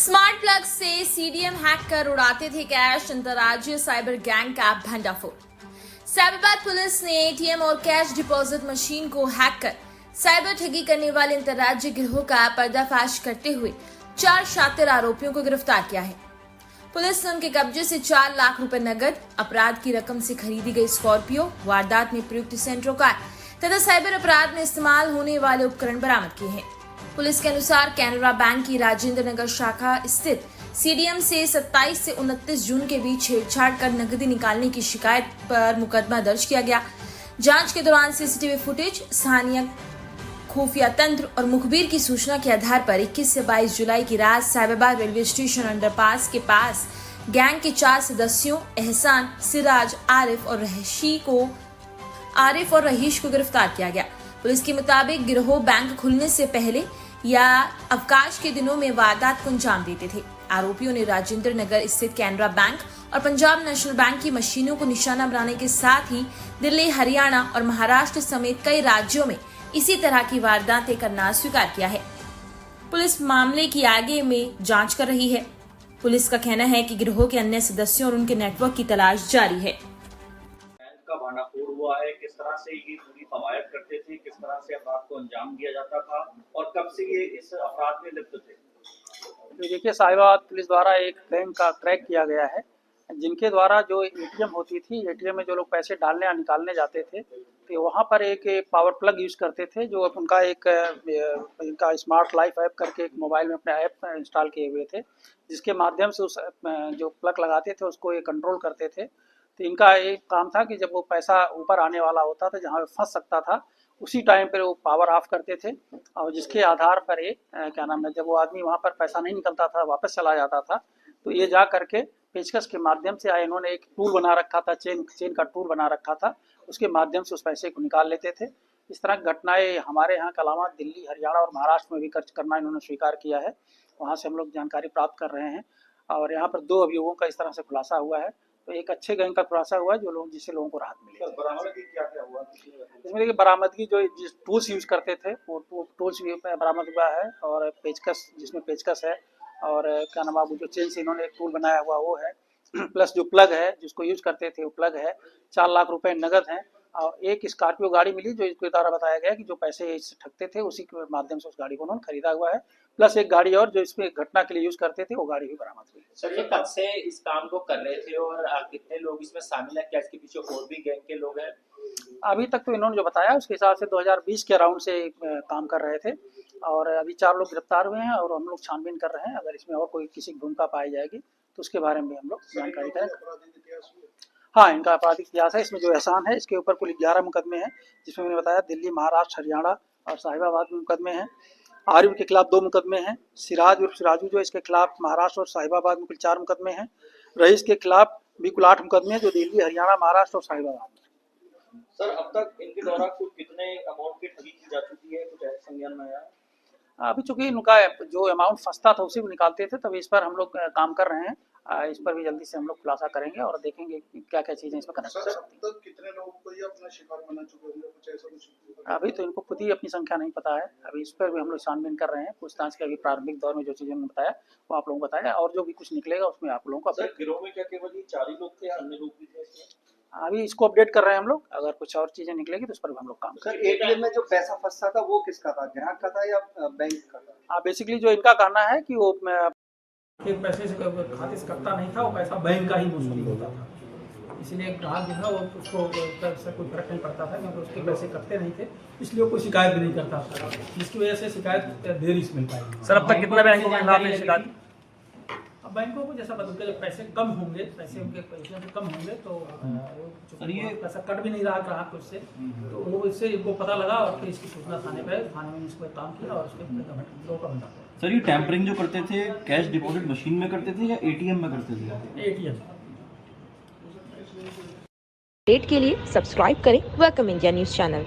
Smart plug से CDM hack कर उड़ाते थे कैश, अंतर्राज्यीय साइबर गैंग का भंडाफोड़। साइबराबाद पुलिस ने एटीएम और कैश डिपॉजिट मशीन को हैक कर साइबर ठगी करने वाले अंतर्राज्यीय गिरोह का पर्दाफाश करते हुए 4 शातिर आरोपियों को गिरफ्तार किया है। पुलिस ने उनके कब्जे से 4 लाख रुपए नगद, अपराध की रकम से खरीदी गई स्कॉर्पियो, वारदात में प्रयुक्त सेंट्रो कार तथा साइबर अपराध में इस्तेमाल होने वाले उपकरण बरामद किए हैं। पुलिस के अनुसार कैनरा बैंक की राजेंद्र नगर शाखा स्थित सीडीएम से 27 से 29 जून के बीच छेड़छाड़ कर नकदी निकालने की शिकायत पर मुकदमा दर्ज किया गया। जांच के दौरान सीसीटीवी फुटेज, स्थानीय खुफिया तंत्र और मुखबिर की सूचना के आधार पर 21 से 22 जुलाई की रात साइबराबाद रेलवे स्टेशन अंडरपास के पास गैंग के 4 सदस्यों एहसान, सिराज, आरिफ और रहीश को गिरफ्तार किया गया। पुलिस के मुताबिक गिरोह बैंक खुलने से पहले या अवकाश के दिनों में वारदात को अंजाम देते थे। आरोपियों ने राजेंद्र नगर स्थित कैनरा बैंक और पंजाब नेशनल बैंक की मशीनों को निशाना बनाने के साथ ही दिल्ली, हरियाणा और महाराष्ट्र समेत कई राज्यों में इसी तरह की वारदातें करना स्वीकार किया है। पुलिस मामले की आगे में जांच कर रही है। पुलिस का कहना है कि गिरोह के अन्य सदस्यों और उनके नेटवर्क की तलाश जारी है। का भांडाफोड़ हुआ है, किस तरह से ये पूरी कवायद करते थे, किस तरह से अपराध को अंजाम दिया जाता था और कब से ये इस अपराध में लिप्त थे। तो देखिए, साहिबाबाद पुलिस द्वारा एक गैंग का ट्रैक किया गया है, जिनके द्वारा जो एटीएम होती थी, एटीएम में जो लोग पैसे डालने या निकालने जाते थे तो वहाँ पर एक पावर प्लग यूज करते थे, जो उनका इनका स्मार्ट लाइफ ऐप करके एक मोबाइल में अपने ऐप इंस्टॉल किए हुए थे, जिसके माध्यम से उस जो प्लग लगाते थे उसको ये कंट्रोल करते थे। तो इनका एक काम था कि जब वो पैसा ऊपर आने वाला होता था, जहाँ फंस सकता था, उसी टाइम पर वो पावर ऑफ करते थे और जिसके आधार पर ये जब वो आदमी वहाँ पर पैसा नहीं निकलता था, वापस चला जाता था, तो ये जा करके पेचकस के माध्यम से इन्होंने एक टूल बना रखा था, चेन का टूल बना रखा था, उसके माध्यम से उस पैसे को निकाल लेते थे। इस तरह की घटनाएं हमारे यहाँ के अलावा दिल्ली, हरियाणा और महाराष्ट्र में भी करना इन्होंने स्वीकार किया है। वहाँ से हम लोग जानकारी प्राप्त कर रहे हैं और यहाँ पर 2 अभियोगों का इस तरह से खुलासा हुआ है। तो एक अच्छे गैंग का खुलासा हुआ है जिससे लोगों को राहत मिली। बरामदगी क्या हुआ? इसमें देखिए, बरामदगी जो जिस टूल्स यूज करते थे वो टूल्स भी बरामद हुआ है और पेचकस, जिसमें पेचकस है और जो चेन से इन्होंने एक टूल बनाया हुआ वो है, प्लस जो प्लग है जिसको यूज करते थे वो प्लग है। 4 लाख रुपए नगद हैं और एक स्कॉर्पियो गाड़ी मिली जो इसके द्वारा बताया गया कि जो पैसे इससे ठगते थे उसी के माध्यम से उस गाड़ी को उन्होंने खरीदा हुआ है। प्लस एक गाड़ी और जो इसमें घटना के लिए यूज करते थे वो गाड़ी भी बरामद हुई। सर, ये कब से इस काम को कर रहे थे और कितने लोग इसमें शामिल हैं? क्या इसके पीछे और भी गैंग के लोग हैं? अभी तक तो इन्होंने जो बताया उसके हिसाब से 2020 के अराउंड से काम कर रहे थे और अभी 4 लोग गिरफ्तार हुए हैं और हम लोग छानबीन कर रहे हैं। अगर इसमें और कोई किसी की भूमिका पाई जाएगी तो उसके बारे में हम लोग जानकारी करेंगे। हाँ, इनका आपराधिक इतिहास है। इसमें जो एहसान है इसके ऊपर कुल 11 मुकदमे हैं, जिसमें मैंने बताया दिल्ली, महाराष्ट्र, हरियाणा और साहिबाबाद में मुकदमे हैं। आरिफ के खिलाफ 2 मुकदमे हैं। सिराज और सिराजू जो इसके खिलाफ महाराष्ट्र और साहिबाबाद में कुल 4 मुकदमे हैं। रईस के खिलाफ भी कुल 8 मुकदमे हैं, जो दिल्ली, हरियाणा, महाराष्ट्र और साहिबाबाद में। सर, अब तक इनके द्वारा कुल कितने अमाउंट की ठगी की जा चुकी है, कुछ संज्ञान में आया? अभी चूंकि इनका जो अमाउंट फंसता था उसी को निकालते थे, तभी इस पर हम लोग काम कर रहे हैं। इस पर भी जल्दी से हम लोग खुलासा करेंगे और देखेंगे क्या क्या चीजें इसमें कनेक्ट कर सकती हैं। कितने लोगों को ये अपना शिकार बना चुके होंगे, कुछ ऐसा कुछ? अभी तो इनको खुद ही अपनी संख्या नहीं पता है। अभी इस पर भी हम लोग छानबीन कर रहे हैं। पूछताछ के अभी प्रारंभिक दौर में जो चीजें मैंने बताया वो आप लोगों को बताया और जो भी कुछ निकलेगा उसमें आप लोगों को। गिरोह में क्या केवल ये 4 ही लोग थे, अन्य लोग भी थे? अभी इसको अपडेट कर रहे हैं हम लोग। अगर कुछ और चीजें निकलेगी तो उस पर भी हम लोग काम करेंगे। एटीएम में जो पैसा फंसता था वो किसका था, ग्राहक का था या बैंक का था? बेसिकली जो इनका कहना है कि वो एक पैसे से खाते से कटता नहीं था, वो पैसा बैंक का ही वसूली होता था। इसलिए ग्राहक जो है वो उसको पैसे कोई फर्क नहीं पड़ता था, क्योंकि उसके पैसे कटते नहीं थे, इसलिए वो कोई शिकायत भी नहीं करता था, जिसकी वजह से शिकायत देरी से मिल पाई। सर, अब तक कितना बैंकों के खिलाफ है शिकायत? अब बैंकों को जैसा बदलते जब पैसे कम होंगे, उनके पैसे कम होंगे तो ये पैसा कट भी नहीं रहा ग्राहक उससे, तो वो इससे इनको पता लगा और फिर इसकी सूचना थाने में इसको काम किया और उसके लोगों का बंदा। सर, ये टैंपरिंग जो करते थे कैश डिपॉजिट मशीन में करते थे या एटीएम में करते थे? एटीएम। अपडेट के लिए सब्सक्राइब करें वेलकम इंडिया न्यूज़ चैनल।